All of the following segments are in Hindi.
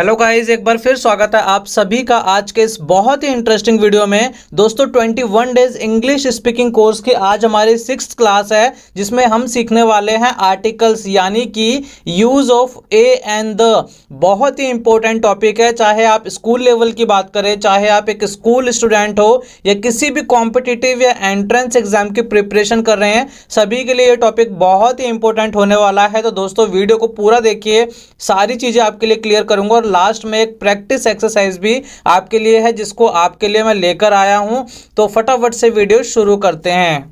हेलो गाइस, एक बार फिर स्वागत है आप सभी का आज के इस बहुत ही इंटरेस्टिंग वीडियो में। दोस्तों 21 डेज इंग्लिश स्पीकिंग कोर्स की आज हमारी 6th क्लास है, जिसमें हम सीखने वाले हैं आर्टिकल्स यानी कि use of A and the. बहुत ही इंपॉर्टेंट टॉपिक है, चाहे आप स्कूल लेवल की बात करें, चाहे आप एक स्कूल स्टूडेंट हो या किसी भी कॉम्पिटिटिव या एंट्रेंस एग्जाम की प्रिपरेशन कर रहे हैं, सभी के लिए ये टॉपिक बहुत ही इंपॉर्टेंट होने वाला है। तो दोस्तों वीडियो को पूरा देखिए, सारी चीजें आपके लिए क्लियर करूंगा और लास्ट में एक प्रैक्टिस एक्सरसाइज भी आपके लिए है, जिसको आपके लिए मैं लेकर आया हूं। तो फटाफट से वीडियो शुरू करते हैं।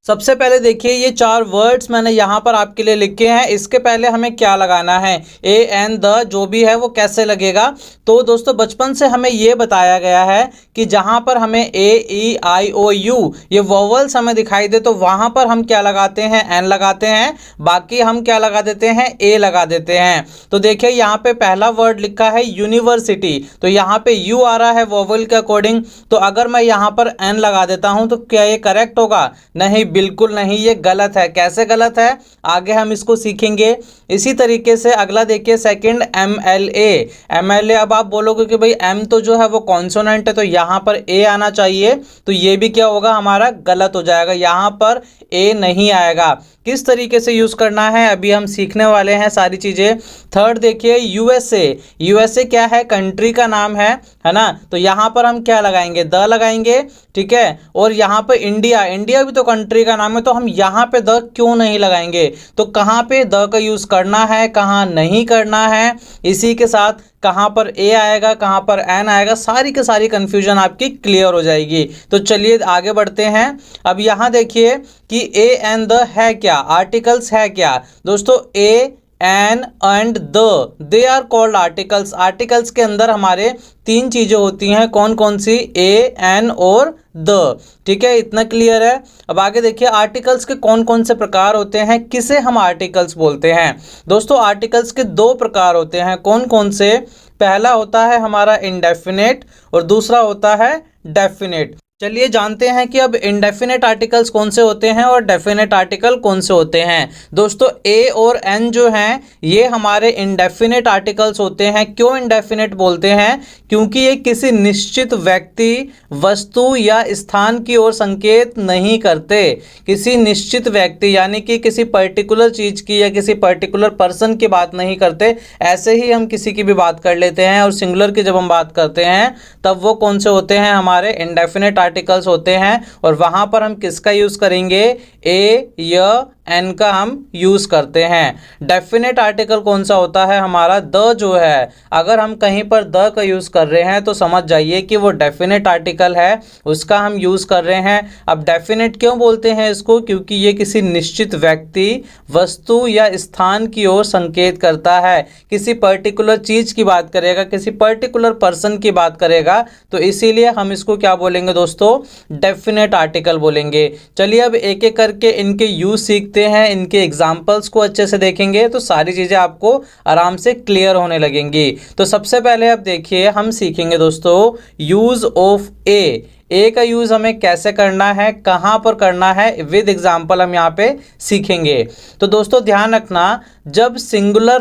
सबसे पहले देखिए, ये 4 वर्ड्स मैंने यहाँ पर आपके लिए लिखे हैं। इसके पहले हमें क्या लगाना है, ए एंड द जो भी है वो कैसे लगेगा। तो दोस्तों बचपन से हमें ये बताया गया है कि जहाँ पर हमें ए ई आई ओ यू ये वोवल्स हमें दिखाई दे तो वहाँ पर हम क्या लगाते हैं, एन लगाते हैं। बाकी हम क्या लगा देते हैं, ए लगा देते हैं। तो देखिए यहाँ पे पहला वर्ड लिखा है यूनिवर्सिटी, तो यहाँ पे यू आ रहा है वोवल के अकॉर्डिंग। तो अगर मैं यहाँ पर एन लगा देता हूँ तो क्या ये करेक्ट होगा? नहीं, बिल्कुल नहीं, ये गलत है। कैसे गलत है, आगे हम इसको सीखेंगे। इसी तरीके से अगला देखिए, second M L A. M L A, अब आप बोलोगे कि भाई एम तो जो है वो कॉन्सोनेंट है तो यहाँ पर ए आना चाहिए, तो ये भी क्या होगा, हमारा गलत हो जाएगा। यहाँ पर ए नहीं आएगा। किस तरीके से यूज करना है अभी हम सीखने वाले हैं सारी चीजें। थर्ड देखिए, यूएसए। यूएसए क्या है, कंट्री का नाम है ना। तो यहाँ पर हम क्या लगाएंगे, द लगाएंगे, ठीक है। और यहाँ पे इंडिया, इंडिया भी तो कंट्री का नाम है, तो हम यहाँ पे द क्यों नहीं लगाएंगे। तो कहाँ पे द का यूज करना है, कहाँ नहीं करना है, इसी के साथ कहाँ पर ए आएगा, कहाँ पर एन आएगा, सारी की सारी कंफ्यूजन आपकी क्लियर हो जाएगी। तो चलिए आगे बढ़ते हैं। अब यहाँ देखिए कि ए एंड द है क्या, आर्टिकल्स है क्या। दोस्तों a an and the they are called articles. Articles के अंदर हमारे 3 चीजें होती हैं, कौन कौन सी, ए एन और द, ठीक है। इतना क्लियर है। अब आगे देखिए, आर्टिकल्स के कौन कौन से प्रकार होते हैं, किसे हम आर्टिकल्स बोलते हैं। दोस्तों आर्टिकल्स के 2 प्रकार होते हैं, कौन कौन से। पहला होता है हमारा इंडेफिनेट और दूसरा होता है डेफिनेट। चलिए जानते हैं कि अब इंडेफिनेट आर्टिकल्स कौन से होते हैं और डेफिनेट आर्टिकल कौन से होते हैं। दोस्तों ए और एन जो हैं ये हमारे इंडेफिनेट आर्टिकल्स होते हैं। क्यों इंडेफिनेट बोलते हैं, क्योंकि ये किसी निश्चित व्यक्ति, वस्तु या स्थान की ओर संकेत नहीं करते। किसी निश्चित व्यक्ति यानी कि किसी पर्टिकुलर चीज की या किसी पर्टिकुलर पर्सन की बात नहीं करते। ऐसे ही हम किसी की भी बात कर लेते हैं और सिंगुलर की जब हम बात करते हैं तब वो कौन से होते हैं, हमारे इंडेफिनेट आर्टिकल्स होते हैं। और वहां पर हम किसका यूज करेंगे, ए या एन का हम यूज करते हैं। डेफिनेट आर्टिकल कौन सा होता है, हमारा द जो है। अगर हम कहीं पर द का यूज कर रहे हैं तो समझ जाइए कि वो डेफिनेट आर्टिकल है, उसका हम यूज कर रहे हैं। अब डेफिनेट क्यों बोलते हैं इसको, क्योंकि ये किसी निश्चित व्यक्ति, वस्तु या स्थान की ओर संकेत करता है। किसी पर्टिकुलर चीज की बात करेगा, किसी पर्टिकुलर पर्सन की बात करेगा, तो इसीलिए हम इसको क्या बोलेंगे दोस्तों, डेफिनेट आर्टिकल बोलेंगे। चलिए अब एक एक करके इनके यूज सीखते हैं, इनके एग्जाम्पल्स को अच्छे से देखेंगे तो सारी चीजें आपको आराम से क्लियर होने लगेंगी। तो सबसे पहले अब देखिए हम सीखेंगे दोस्तों यूज ऑफ ए का यूज हमें कैसे करना है, कहां पर करना है, विद एग्जाम्पल हम यहाँ पे सीखेंगे। तो दोस्तों ध्यान रखना, जब सिंगुलर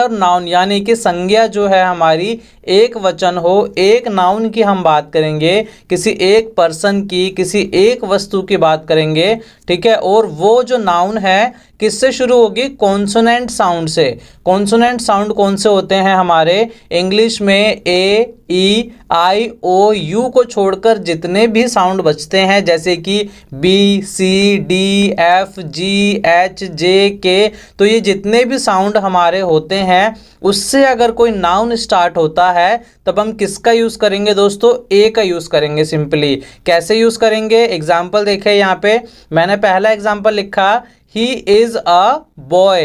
नाउन यानी कि संज्ञा जो है हमारी एक वचन हो, एक नाउन की हम बात करेंगे, किसी एक पर्सन की, किसी एक वस्तु की बात करेंगे, ठीक है। और वो जो नाउन है किससे शुरू होगी, कॉन्सोनेंट साउंड से। कॉन्सोनेंट साउंड कौन से होते हैं हमारे इंग्लिश में, ए ई आई ओ यू को छोड़कर जितने भी साउंड बचते हैं, जैसे कि B C D F G H J K, तो ये जितने भी साउंड हमारे होते हैं उससे अगर कोई नाउन स्टार्ट होता है तब हम किसका यूज करेंगे दोस्तों, ए का यूज करेंगे। सिंपली कैसे यूज करेंगे, एग्जाम्पल देखें यहाँ पे। मैंने पहला एग्जाम्पल लिखा, he is a boy,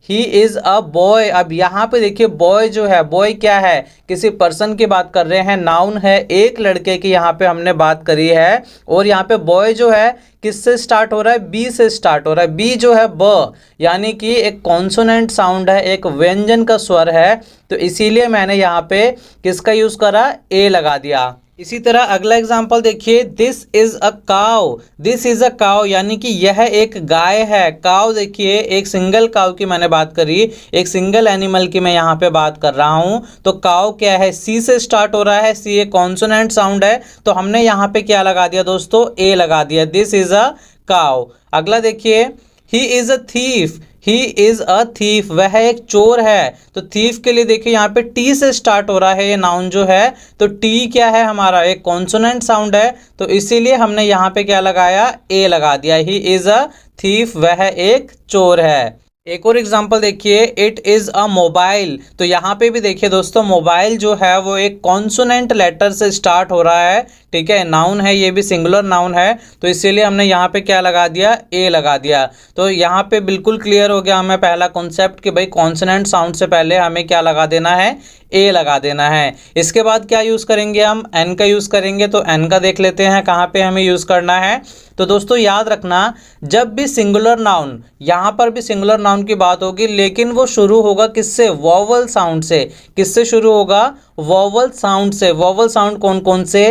he is a boy. अब यहाँ पे देखिए बॉय जो है, बॉय क्या है, किसी पर्सन की बात कर रहे हैं, नाउन है, एक लड़के की यहाँ पे हमने बात करी है। और यहाँ पे बॉय जो है किससे स्टार्ट हो रहा है, बी से स्टार्ट हो रहा है। बी जो है ब, यानी कि एक कॉन्सोनेंट साउंड है, एक व्यंजन का स्वर है। तो इसीलिए मैंने यहाँ पे किसका यूज करा, ए लगा दिया। इसी तरह अगला एग्जाम्पल देखिए, this is a cow. This is a cow यानी कि यह एक गाय है। काउ देखिए एक सिंगल काउ की मैंने बात करी, एक सिंगल एनिमल की मैं यहाँ पे बात कर रहा हूँ। तो काउ क्या है, सी से स्टार्ट हो रहा है, सी एक कॉन्सोनेंट साउंड है, तो हमने यहाँ पे क्या लगा दिया दोस्तों, ए लगा दिया। This is a cow. अगला देखिए, he is a thief. He is a thief, वह एक चोर है। तो थीफ के लिए देखिए यहाँ पे टी से स्टार्ट हो रहा है ये नाउन जो है, तो टी क्या है हमारा, एक कॉन्सोनेंट साउंड है, तो इसीलिए हमने यहाँ पे क्या लगाया, ए लगा दिया। ही इज अ थीफ, वह एक चोर है। एक और एग्जाम्पल देखिए, इट इज अ मोबाइल। तो यहाँ पे भी देखिए दोस्तों, मोबाइल जो है वो एक कॉन्सोनेंट लेटर से स्टार्ट हो रहा है, ठीक है, नाउन है, ये भी सिंगुलर नाउन है, तो इसीलिए हमने यहाँ पे क्या लगा दिया, ए लगा दिया। तो यहाँ पे बिल्कुल क्लियर हो गया हमें पहला कॉन्सेप्ट कि भाई कॉन्सोनेंट साउंड से पहले हमें क्या लगा देना है, ए लगा देना है। इसके बाद क्या यूज़ करेंगे, हम एन का यूज़ करेंगे। तो एन का देख लेते हैं कहाँ पे हमें यूज़ करना है। तो दोस्तों याद रखना, जब भी सिंगुलर नाउन, यहाँ पर भी सिंगुलर नाउन की बात होगी, लेकिन वो शुरू होगा किससे, वोवल साउंड से। किससे शुरू होगा, वोवल साउंड से। वोवल साउंड कौन कौन से,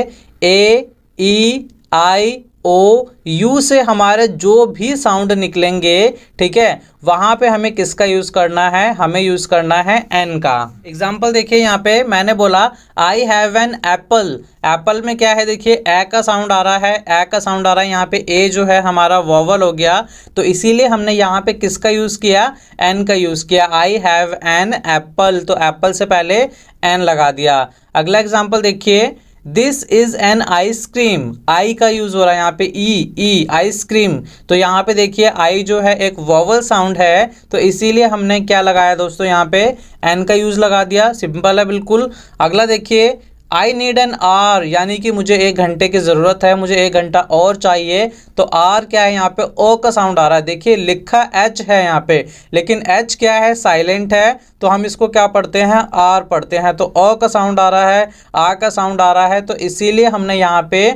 ए, ई, आई, ओ, यू से हमारे जो भी साउंड निकलेंगे, ठीक है, वहां पे हमें किसका यूज करना है, हमें यूज करना है एन का। एग्जाम्पल देखिए, यहाँ पे मैंने बोला I have an apple. Apple में क्या है, देखिए ए का साउंड आ रहा है, ए का साउंड आ रहा है, यहाँ पे ए जो है हमारा वोवल हो गया, तो इसीलिए हमने यहाँ पे किसका यूज किया, एन का यूज किया। आई हैव एन एप्पल, तो एप्पल से पहले एन लगा दिया। अगला एग्जाम्पल देखिए, दिस इज एन आइसक्रीम। आई का यूज हो रहा है यहाँ पे, ई आइसक्रीम, तो यहाँ पे देखिए आई जो है एक वोवल साउंड है, तो इसीलिए हमने क्या लगाया दोस्तों, यहाँ पे एन का यूज लगा दिया। सिंपल है बिल्कुल। अगला देखिए, आई नीड एन आर, यानी कि मुझे 1 घंटे की ज़रूरत है, मुझे 1 घंटा और चाहिए। तो आर क्या है, यहाँ पे ओ का साउंड आ रहा है। देखिए लिखा एच है यहाँ पे, लेकिन एच क्या है, साइलेंट है, तो हम इसको क्या पढ़ते हैं, आर पढ़ते हैं। तो ओ का साउंड आ रहा है, आ का साउंड आ रहा है, तो इसीलिए हमने यहाँ पे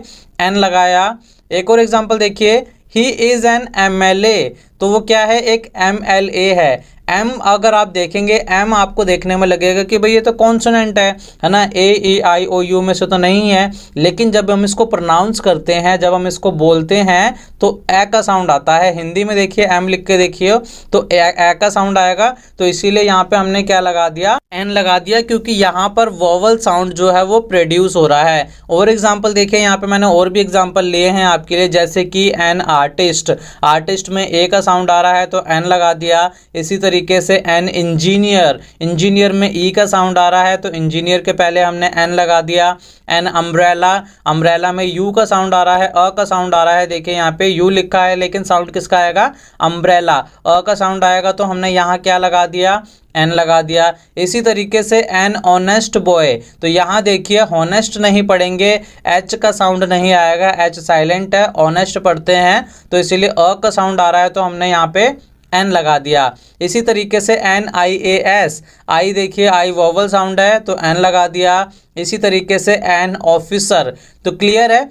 एन लगाया। एक और एग्जाम्पल देखिए, ही इज़ एन MLA। तो वो क्या है, एक MLA है। एम अगर आप देखेंगे, एम आपको देखने में लगेगा कि भाई ये तो कॉन्सोनेंट है ना, ए, ई, आई, ओ, यू में से तो नहीं है, लेकिन जब हम इसको प्रोनाउंस करते हैं, जब हम इसको बोलते हैं, तो ए का साउंड आता है। हिंदी में देखिए एम लिख के देखिए, तो ए का साउंड आएगा, तो इसीलिए यहाँ पे हमने क्या लगा दिया, एन लगा दिया, क्योंकि यहाँ पर वोवल साउंड जो है वो प्रोड्यूस हो रहा है। और एग्जाम्पल देखिए, यहाँ पे मैंने और भी एग्जाम्पल लिए हैं आपके लिए, जैसे कि एन आर्टिस्ट। आर्टिस्ट में ए का साउंड आ रहा है, तो एन लगा दिया। इसी तरीके से एन इंजीनियर, इंजीनियर में ई का साउंड आ रहा है, तो इंजीनियर के पहले हमने एन लगा दिया। एन अम्ब्रेला, अम्ब्रेला में यू का साउंड आ रहा है, अ का साउंड आ रहा है, देखिए यहाँ पे यू लिखा है, लेकिन साउंड किसका आएगा, अम्ब्रेला, अ का साउंड आएगा, तो हमने यहाँ क्या लगा दिया, एन लगा दिया। इसी तरीके से एन ऑनेस्ट बॉय, तो यहाँ देखिए हॉनेस्ट नहीं पढ़ेंगे, एच का साउंड नहीं आएगा, एच साइलेंट है, ऑनेस्ट पढ़ते हैं, तो इसीलिए अ का साउंड आ रहा है, तो हमने यहाँ पे एन लगा दिया। इसी तरीके से NIAS, आई देखिए आई वोवल साउंड है, तो एन लगा दिया। इसी तरीके से एन ऑफिसर। तो क्लियर है,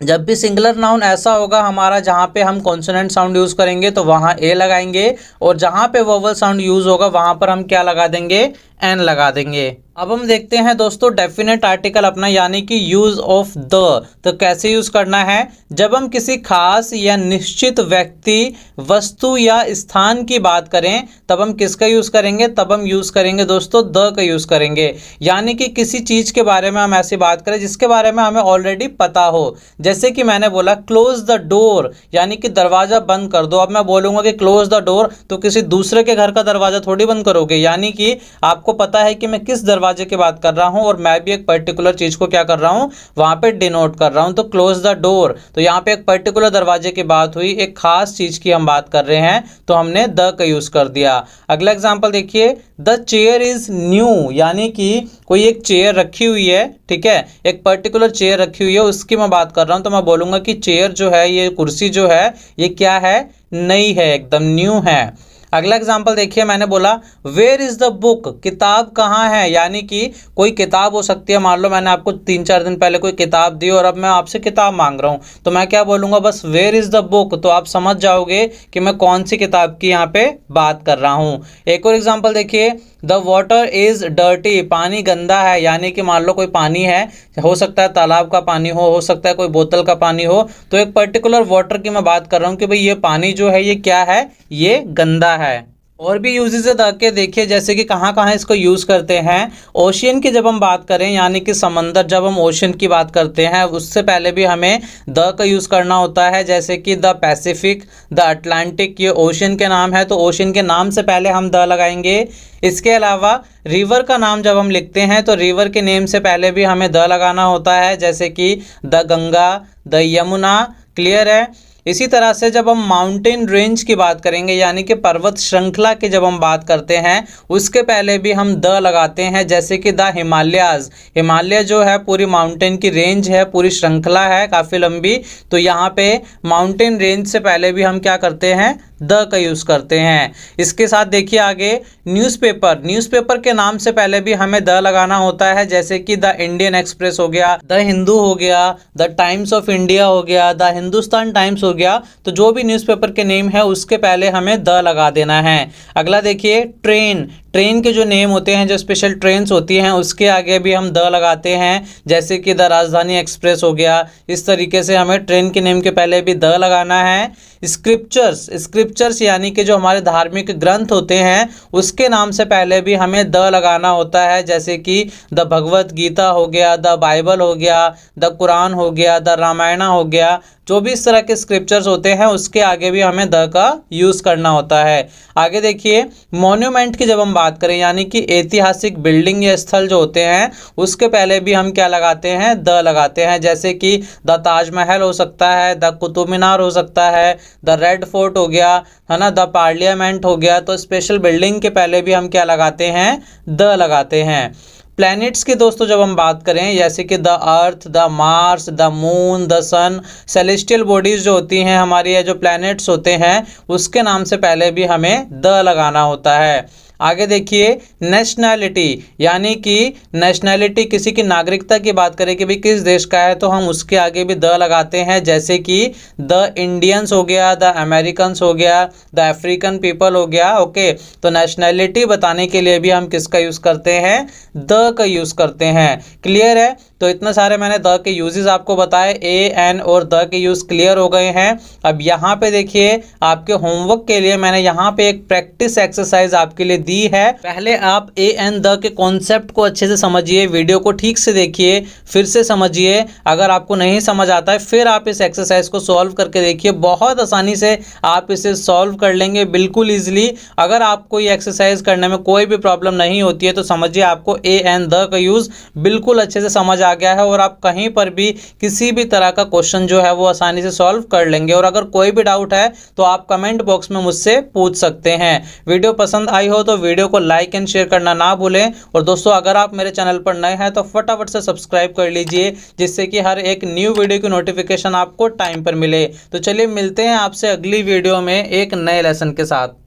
जब भी सिंगुलर नाउन ऐसा होगा हमारा जहाँ पे हम कॉन्सोनेंट साउंड यूज़ करेंगे तो वहाँ ए लगाएंगे, और जहाँ पे वोवल साउंड यूज़ होगा वहाँ पर हम क्या लगा देंगे, एन लगा देंगे। अब हम देखते हैं दोस्तों डेफिनेट आर्टिकल अपना, यानी कि यूज ऑफ द। तो कैसे यूज करना है, जब हम किसी खास या निश्चित व्यक्ति, वस्तु या स्थान की बात करें, तब हम किसका यूज करेंगे, तब हम यूज करेंगे दोस्तों द का यूज करेंगे। यानी कि किसी चीज के बारे में हम ऐसी बात करें जिसके बारे में हमें ऑलरेडी पता हो, जैसे कि मैंने बोला क्लोज द डोर, यानी कि दरवाजा बंद कर दो। अब मैं बोलूंगा कि क्लोज द डोर, तो किसी दूसरे के घर का दरवाजा थोड़ी बंद करोगे, यानी कि आपको पता है कि मैं किस दरवाजे की बात कर रहा हूं, और मैं भी एक पर्टिकुलर चीज को क्या कर रहा हूं, वहां पे डिनोट कर रहा हूं। तो क्लोज द डोर, तो यहां पे एक पर्टिकुलर दरवाजे की बात हुई, एक खास चीज की हम बात कर रहे हैं, तो हमने द का यूज कर दिया। अगला एग्जांपल देखिए, द चेयर इज न्यू, यानी कि कोई एक चेयर रखी हुई है, ठीक है, एक पर्टिकुलर चेयर रखी हुई है, उसकी मैं बात कर रहा हूं, तो मैं बोलूंगा कि चेयर जो है, ये कुर्सी जो है, ये क्या है, नई है, एकदम न्यू है। अगला एग्जाम्पल देखिए, मैंने बोला वेयर इज द बुक, किताब कहाँ है, यानी कि कोई किताब हो सकती है। मान लो मैंने आपको 3-4 दिन पहले कोई किताब दी और अब मैं आपसे किताब मांग रहा हूँ, तो मैं क्या बोलूंगा, बस वेयर इज द बुक, तो आप समझ जाओगे कि मैं कौन सी किताब की यहाँ पे बात कर रहा हूँ। एक और एग्जाम्पल देखिए, द वाटर इज डर्टी, पानी गंदा है, यानी कि मान लो कोई पानी है, हो सकता है तालाब का पानी हो सकता है कोई बोतल का पानी हो, तो एक पर्टिकुलर वाटर की मैं बात कर रहा हूँ कि भाई ये पानी जो है ये क्या है, ये गंदा है। और भी यूजेस है द के, देखिए जैसे कि कहाँ कहाँ इसको यूज़ करते हैं। ओशियन की जब हम बात करें, यानी कि समंदर, जब हम ओशियन की बात करते हैं उससे पहले भी हमें द का यूज़ करना होता है। जैसे कि द पैसिफिक, द अटलांटिक, ये ओशियन के नाम है, तो ओशियन के नाम से पहले हम द लगाएंगे। इसके अलावा रिवर का नाम जब हम लिखते हैं तो रिवर के नेम से पहले भी हमें द लगाना होता है, जैसे कि the Ganga, the Yamuna. Clear है। इसी तरह से जब हम माउंटेन रेंज की बात करेंगे, यानी कि पर्वत श्रृंखला की जब हम बात करते हैं, उसके पहले भी हम द लगाते हैं, जैसे कि द हिमालयाज। हिमालय जो है पूरी माउंटेन की रेंज है, पूरी श्रृंखला है काफ़ी लंबी, तो यहाँ पे माउंटेन रेंज से पहले भी हम क्या करते हैं, द का यूज़ करते हैं। इसके साथ देखिए आगे न्यूज़पेपर, न्यूज़पेपर के नाम से पहले भी हमें द लगाना होता है, जैसे कि द इंडियन एक्सप्रेस हो गया, द हिंदू हो गया, द टाइम्स ऑफ इंडिया हो गया, द हिंदुस्तान टाइम्स हो गया। तो जो भी न्यूज़पेपर के नेम है उसके पहले हमें द लगा देना है। अगला देखिए ट्रेन, ट्रेन के जो नेम होते हैं, जो स्पेशल ट्रेन्स होती हैं, उसके आगे भी हम द लगाते हैं, जैसे कि द राजधानी एक्सप्रेस हो गया। इस तरीके से हमें ट्रेन के नेम के पहले भी द लगाना है। स्क्रिप्चर्स, स्क्रिप्चर्स यानी कि जो हमारे धार्मिक ग्रंथ होते हैं उसके नाम से पहले भी हमें द लगाना होता है, जैसे कि द भगवत गीता हो गया, द बाइबल हो गया, द कुरान हो गया, द रामायणा हो गया। जो भी इस तरह के स्क्रिप्चर्स होते हैं उसके आगे भी हमें द का यूज़ करना होता है। आगे देखिए मॉन्यूमेंट की जब हम बात करें, यानी कि ऐतिहासिक बिल्डिंग या स्थल जो होते हैं, उसके पहले भी हम क्या लगाते हैं, द लगाते हैं, जैसे कि द ताजमहल हो सकता है, द कुतुब मीनार हो सकता है, द रेड फोर्ट हो गया, है ना, द पार्लियामेंट हो गया। तो स्पेशल बिल्डिंग के पहले भी हम क्या लगाते हैं, द लगाते हैं। प्लैनेट्स की दोस्तों जब हम बात करें, जैसे कि the earth, the Mars, the moon, the sun, celestial bodies जो होती हैं हमारी, या जो प्लैनेट्स होते हैं, उसके नाम से पहले भी हमें द लगाना होता है। आगे देखिए नेशनैलिटी, यानी कि नेशनैलिटी किसी की नागरिकता की बात करें कि भाई किस देश का है, तो हम उसके आगे भी द लगाते हैं, जैसे कि द इंडियंस हो गया, द अमेरिकन्स हो गया, द अफ्रीकन पीपल हो गया। ओके, तो नेशनैलिटी बताने के लिए भी हम किसका यूज़ करते हैं, द का यूज़ करते हैं। क्लियर है। तो इतने सारे मैंने द के यूजेस आपको बताए, ए एन और द के यूज़ क्लियर हो गए हैं। अब यहाँ पे देखिए आपके होमवर्क के लिए मैंने यहाँ पे एक प्रैक्टिस एक्सरसाइज आपके लिए दी है। पहले आप ए एन द के कॉन्सेप्ट को अच्छे से समझिए, वीडियो को ठीक से देखिए, फिर से समझिए। अगर आपको नहीं समझ आता है फिर आप इस एक्सरसाइज को सॉल्व करके देखिए, बहुत आसानी से आप इसे सॉल्व कर लेंगे, बिल्कुल ईजिली। अगर आपको ये एक्सरसाइज करने में कोई भी प्रॉब्लम नहीं होती है तो समझिए आपको ए एन द का यूज़ बिल्कुल अच्छे से समझ आ गया है, और आप कहीं पर भी किसी भी तरह का क्वेश्चन जो है वो आसानी से सॉल्व कर लेंगे। और अगर कोई भी डाउट है तो आप कमेंट बॉक्स में मुझसे पूछ सकते हैं। वीडियो पसंद आई हो तो वीडियो को लाइक एंड शेयर करना ना भूलें। और दोस्तों अगर आप मेरे चैनल पर नए हैं तो फटाफट से सब्सक्राइब कर लीजिए, जिससे कि हर एक न्यू वीडियो की नोटिफिकेशन आपको टाइम पर मिले। तो चलिए मिलते हैं आपसे अगली वीडियो में एक नए लेसन के साथ।